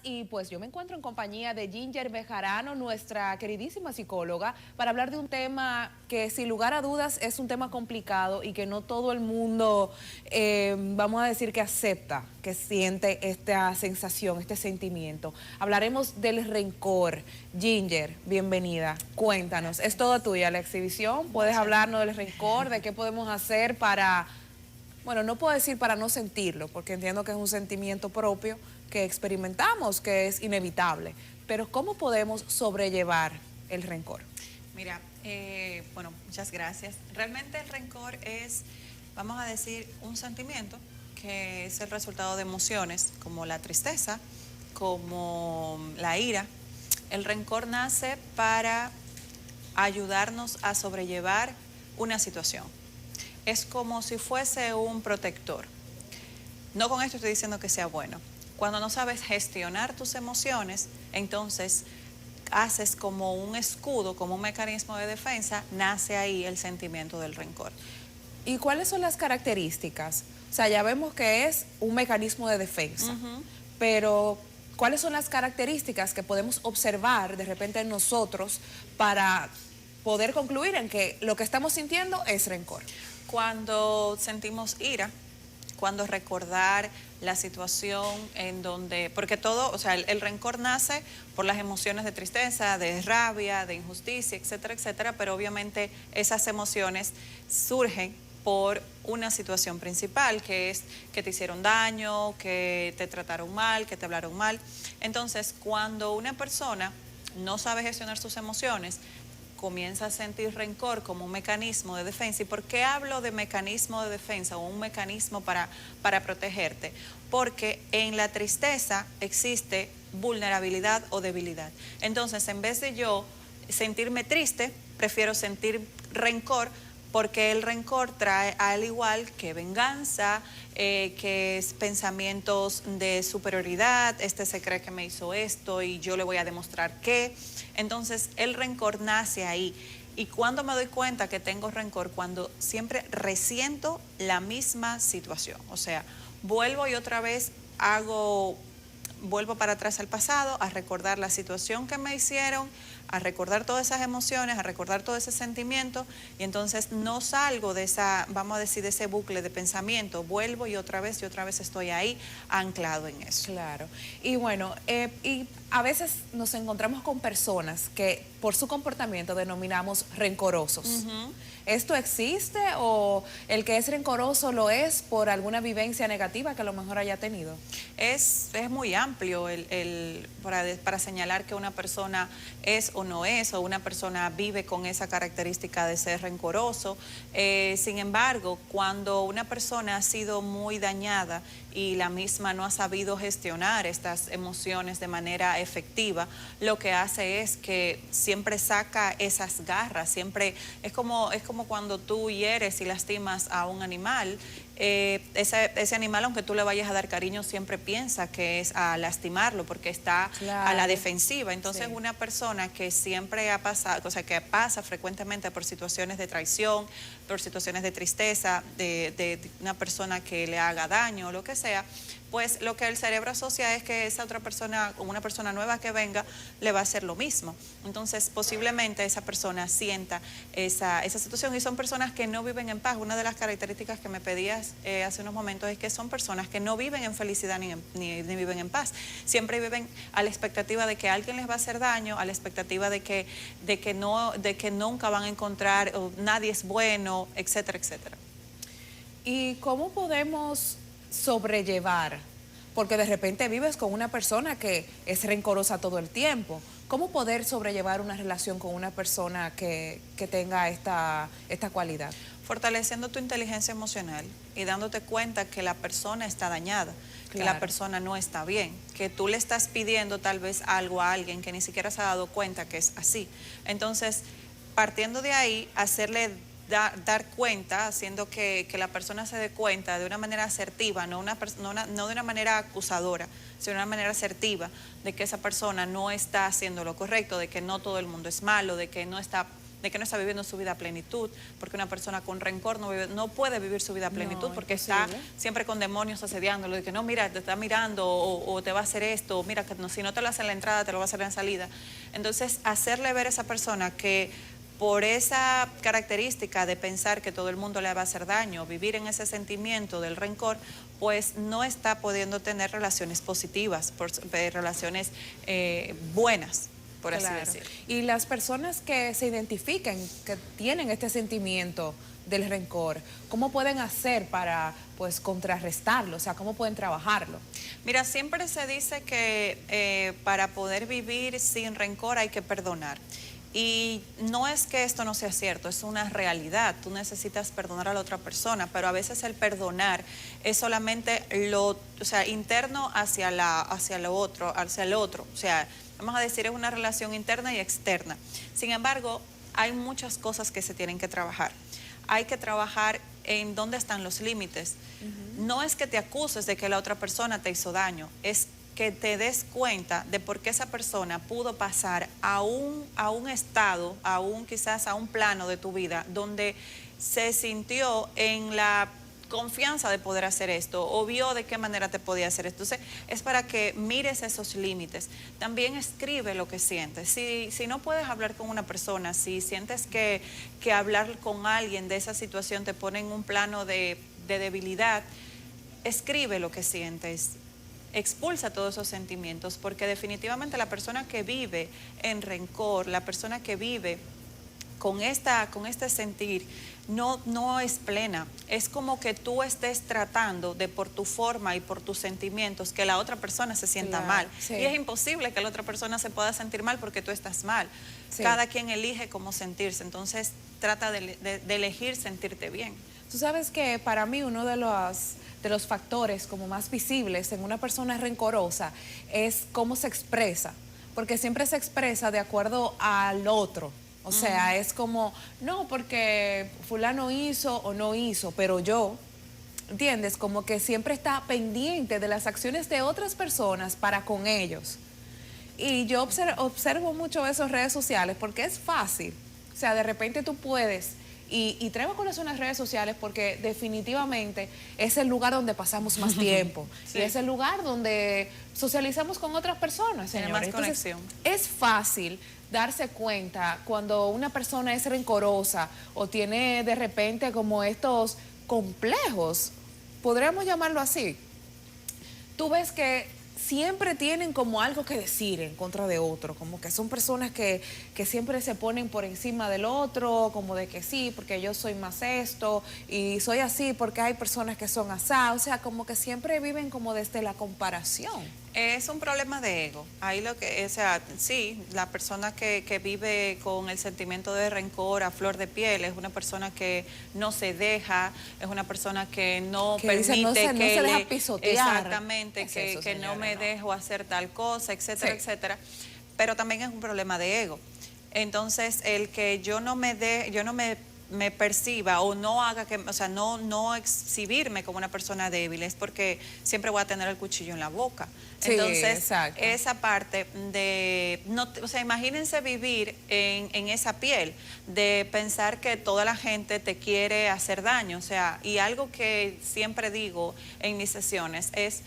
y pues yo me encuentro en compañía de Ginger Bejarano, nuestra queridísima psicóloga, para hablar de un tema que sin lugar a dudas es un tema complicado y que no todo el mundo, vamos a decir que acepta, que siente esta sensación, este sentimiento. Hablaremos del rencor. Ginger, bienvenida, cuéntanos, es toda tuya la exhibición, puedes hablarnos del rencor, de qué podemos hacer para... Bueno, no puedo decir para no sentirlo, porque entiendo que es un sentimiento propio que experimentamos, que es inevitable. Pero ¿cómo podemos sobrellevar el rencor? Mira, bueno, muchas gracias. Realmente el rencor es, vamos a decir, un sentimiento que es el resultado de emociones como la tristeza, como la ira. El rencor nace para ayudarnos a sobrellevar una situación. Es como si fuese un protector. No con esto estoy diciendo que sea bueno. Cuando no sabes gestionar tus emociones, entonces haces como un escudo, como un mecanismo de defensa, nace ahí el sentimiento del rencor. ¿Y cuáles son las características? O sea, ya vemos que es un mecanismo de defensa, pero ¿cuáles son las características que podemos observar de repente en nosotros para poder concluir en que lo que estamos sintiendo es rencor? Cuando sentimos ira, cuando recordar la situación en donde, porque todo, o sea, el rencor nace por las emociones de tristeza, de rabia, de injusticia, etcétera, etcétera, pero obviamente esas emociones surgen por una situación principal, que es que te hicieron daño, que te trataron mal, que te hablaron mal. Entonces, cuando una persona no sabe gestionar sus emociones, comienza a sentir rencor como un mecanismo de defensa. ¿Y por qué hablo de mecanismo de defensa o un mecanismo para protegerte? Porque en la tristeza existe vulnerabilidad o debilidad. Entonces, en vez de yo sentirme triste, prefiero sentir rencor, porque el rencor trae al igual que venganza, que es pensamientos de superioridad, este se cree que me hizo esto y yo le voy a demostrar que. Entonces el rencor nace ahí. Y cuando me doy cuenta que tengo rencor, cuando siempre resiento la misma situación, o sea, vuelvo y otra vez vuelvo para atrás al pasado, a recordar la situación que me hicieron, a recordar todas esas emociones, a recordar todo ese sentimiento, y entonces no salgo de esa, vamos a decir, de ese bucle de pensamiento, vuelvo y otra vez estoy ahí anclado en eso. Claro. Y bueno, y a veces nos encontramos con personas que por su comportamiento denominamos rencorosos. ¿Esto existe o el que es rencoroso lo es por alguna vivencia negativa que a lo mejor haya tenido? Es muy amplio para señalar que una persona es o no es, o una persona vive con esa característica de ser rencoroso. Sin embargo, cuando una persona ha sido muy dañada y la misma no ha sabido gestionar estas emociones de manera efectiva, lo que hace es que siempre saca esas garras, siempre es como cuando tú hieres y lastimas a un animal. Ese animal, aunque tú le vayas a dar cariño, siempre piensa que es a lastimarlo porque está a la defensiva. Entonces, sí, una persona que siempre ha pasado, o sea, que pasa frecuentemente por situaciones de traición, por situaciones de tristeza, de una persona que le haga daño o lo que sea, pues lo que el cerebro asocia es que esa otra persona, o una persona nueva que venga, le va a hacer lo mismo. Entonces, posiblemente esa persona sienta esa situación, y son personas que no viven en paz. Una de las características que me pedías hace unos momentos es que son personas que no viven en felicidad ni viven en paz. Siempre viven a la expectativa de que alguien les va a hacer daño, a la expectativa de que nunca van a encontrar, o nadie es bueno, etcétera, etcétera. ¿Y cómo podemos sobrellevar? Porque de repente vives con una persona que es rencorosa todo el tiempo. ¿Cómo poder sobrellevar una relación con una persona que tenga esta cualidad? Fortaleciendo tu inteligencia emocional y dándote cuenta que la persona está dañada, claro, que la persona no está bien, que tú le estás pidiendo tal vez algo a alguien que ni siquiera se ha dado cuenta que es así. Entonces, partiendo de ahí, hacerle dar cuenta, haciendo que la persona se dé cuenta de una manera asertiva, no de una manera acusadora, sino de una manera asertiva, de que esa persona no está haciendo lo correcto, de que no todo el mundo es malo, de que no está de que no está viviendo su vida a plenitud, porque una persona con rencor no puede vivir su vida a plenitud, No, porque imposible. está siempre con demonios asediándolo, de que no, mira, te está mirando o te va a hacer esto, o mira, que no, si no te lo hace en la entrada, te lo va a hacer en la salida. Entonces, hacerle ver a esa persona que por esa característica de pensar que todo el mundo le va a hacer daño, vivir en ese sentimiento del rencor, pues no está pudiendo tener relaciones positivas, relaciones buenas, por así Claro. decirlo. Y las personas que se identifiquen, que tienen este sentimiento del rencor, ¿cómo pueden hacer para, pues, contrarrestarlo? O sea, ¿cómo pueden trabajarlo? Mira, siempre se dice que para poder vivir sin rencor hay que perdonar. Y no es que esto no sea cierto, es una realidad. Tú necesitas perdonar a la otra persona, pero a veces el perdonar es solamente o sea, interno hacia el otro. O sea, vamos a decir, es una relación interna y externa. Sin embargo, hay muchas cosas que se tienen que trabajar. Hay que trabajar en dónde están los límites. No es que te acuses de que la otra persona te hizo daño, es que te des cuenta de por qué esa persona pudo pasar a un estado, quizás a un plano de tu vida donde se sintió en la confianza de poder hacer esto o vio de qué manera te podía hacer esto. Entonces, es para que mires esos límites. También escribe lo que sientes. Si no puedes hablar con una persona, si sientes que hablar con alguien de esa situación te pone en un plano de debilidad, escribe lo que sientes. Expulsa todos esos sentimientos, porque definitivamente la persona que vive en rencor, la persona que vive con este sentir, no es plena. Es como que tú estés tratando de, por tu forma y por tus sentimientos, que la otra persona se sienta mal. Sí. Y es imposible que la otra persona se pueda sentir mal porque tú estás mal. Sí. Cada quien elige cómo sentirse, entonces trata de elegir sentirte bien. Tú sabes que para mí uno de los factores como más visibles en una persona rencorosa es cómo se expresa, porque siempre se expresa de acuerdo al otro. O sea, es como, no, porque fulano hizo o no hizo, pero yo, ¿entiendes? Como que siempre está pendiente de las acciones de otras personas para con ellos. Y yo observo mucho eso en redes sociales porque es fácil. O sea, de repente tú puedes... Y traigo con eso en las redes sociales porque definitivamente es el lugar donde pasamos más tiempo. Sí. Y es el lugar donde socializamos con otras personas, Tiene señores. más conexión. Es fácil darse cuenta cuando una persona es rencorosa o tiene de repente como estos complejos, podríamos llamarlo así. Tú ves que siempre tienen como algo que decir en contra de otro, como que son personas que siempre se ponen por encima del otro, como de que sí, porque yo soy más esto, y soy así porque hay personas que son asá, o sea, como que siempre viven como desde la comparación. Es un problema de ego. Ahí lo que, o sea, sí, la persona que vive con el sentimiento de rencor a flor de piel es una persona que no se deja, es una persona que no Que permite dice, no se que deja pisotear. exactamente, Es que, eso, que no señora, me no. dejo hacer tal cosa, etcétera, Sí. etcétera. Pero también es un problema de ego. Entonces, el que yo no me perciba o no haga que, o sea, no exhibirme como una persona débil es porque siempre voy a tener el cuchillo en la boca. Sí, Entonces, exacto. esa parte de, no, o sea, imagínense vivir en esa piel, de pensar que toda la gente te quiere hacer daño, o sea, y algo que siempre digo en mis sesiones es,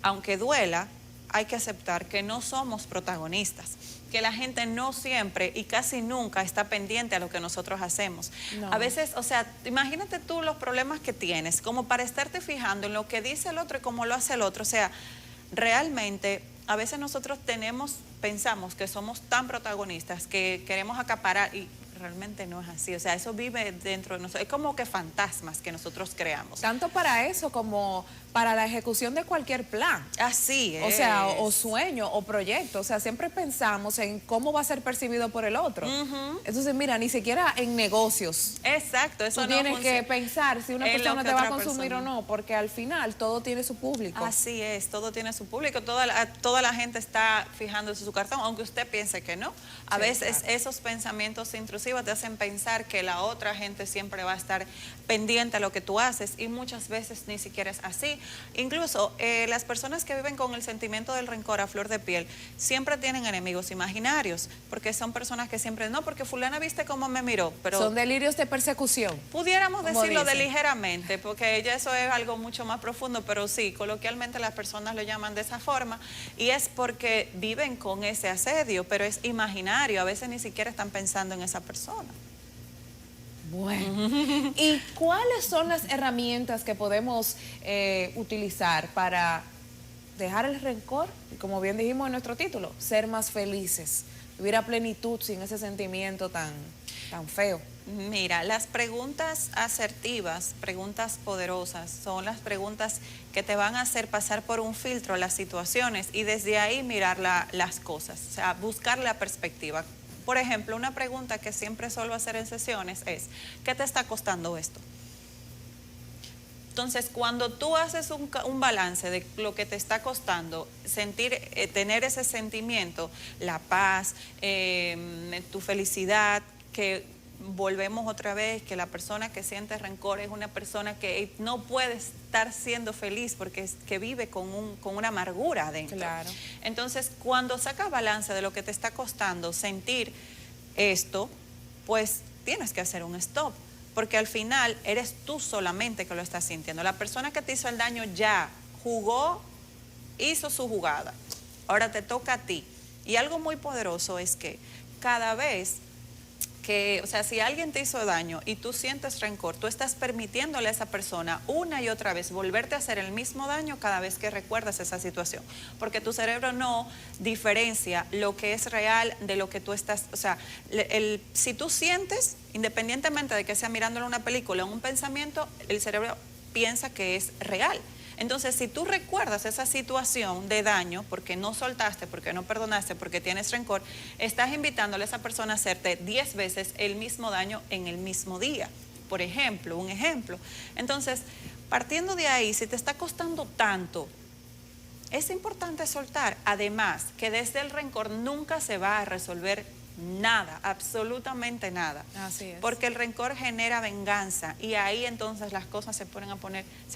aunque duela, hay que aceptar que no somos protagonistas, que la gente no siempre y casi nunca está pendiente a lo que nosotros hacemos. No. A veces, o sea, imagínate tú los problemas que tienes, como para estarte fijando en lo que dice el otro y cómo lo hace el otro. O sea, realmente a veces nosotros pensamos que somos tan protagonistas que queremos acaparar y realmente no es así. O sea, eso vive dentro de nosotros. Es como que fantasmas que nosotros creamos. Tanto para eso como para la ejecución de cualquier plan. Así es. O sea, o sueño, o proyecto. O sea, siempre pensamos en cómo va a ser percibido por el otro. Entonces, mira, ni siquiera en negocios. Exacto, eso Tú no tienes que funciona. pensar si una En lo persona que te va a otra consumir persona. o no, porque al final todo tiene su público. Así es, todo tiene su público, toda la gente está fijándose en su cartón, aunque usted piense que no. A Sí, veces claro. esos pensamientos intrusivos exclusiva te hacen pensar que la otra gente siempre va a estar pendiente a lo que tú haces y muchas veces ni siquiera es así. Incluso las personas que viven con el sentimiento del rencor a flor de piel siempre tienen enemigos imaginarios, porque son personas que siempre, no, porque fulana viste cómo me miró, pero... Son delirios de persecución. Pudiéramos decirlo de dicen. ligeramente, porque ya eso es algo mucho más profundo, pero sí, coloquialmente las personas lo llaman de esa forma y es porque viven con ese asedio, pero es imaginario, a veces ni siquiera están pensando en esa persona. Bueno, ¿y cuáles son las herramientas que podemos utilizar para dejar el rencor? Y como bien dijimos en nuestro título, ser más felices, vivir a plenitud sin ese sentimiento tan feo. Mira, las preguntas asertivas, preguntas poderosas, son las preguntas que te van a hacer pasar por un filtro las situaciones y desde ahí mirar las cosas, o sea, buscar la perspectiva. Por ejemplo, una pregunta que siempre suelo hacer en sesiones es, ¿qué te está costando esto? Entonces, cuando tú haces un balance de lo que te está costando, tener ese sentimiento, la paz, tu felicidad, que volvemos otra vez, que la persona que siente rencor es una persona que no puede estar siendo feliz porque que vive con una amargura adentro. Claro. Entonces, cuando sacas balance de lo que te está costando sentir esto, pues tienes que hacer un stop, porque al final eres tú solamente que lo estás sintiendo. La persona que te hizo el daño ya jugó, hizo su jugada. Ahora te toca a ti. Y algo muy poderoso es que cada vez que, o sea, si alguien te hizo daño y tú sientes rencor, tú estás permitiéndole a esa persona una y otra vez volverte a hacer el mismo daño cada vez que recuerdas esa situación, porque tu cerebro no diferencia lo que es real de lo que tú estás, o sea, si tú sientes, independientemente de que sea mirándolo una película o un pensamiento, el cerebro piensa que es real. Entonces, si tú recuerdas esa situación de daño, porque no soltaste, porque no perdonaste, porque tienes rencor, estás invitándole a esa persona a hacerte 10 veces el mismo daño en el mismo día. Por ejemplo, un ejemplo. Entonces, partiendo de ahí, si te está costando tanto, es importante soltar. Además, que desde el rencor nunca se va a resolver nada, absolutamente nada. Así es. Porque el rencor genera venganza y ahí entonces las cosas se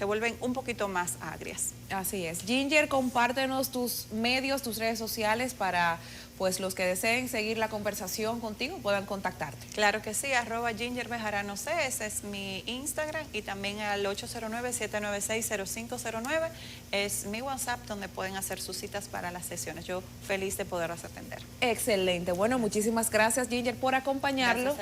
vuelven un poquito más agrias. Así es. Ginger, compártenos tus medios, tus redes sociales para pues los que deseen seguir la conversación contigo puedan contactarte. Claro que sí, @GingerBejarano C, ese es mi Instagram, y también al 809-796-0509 es mi WhatsApp donde pueden hacer sus citas para las sesiones. Yo feliz de poderlas atender. Excelente. Bueno, muchísimas gracias, Ginger, por acompañarlo. Gracias.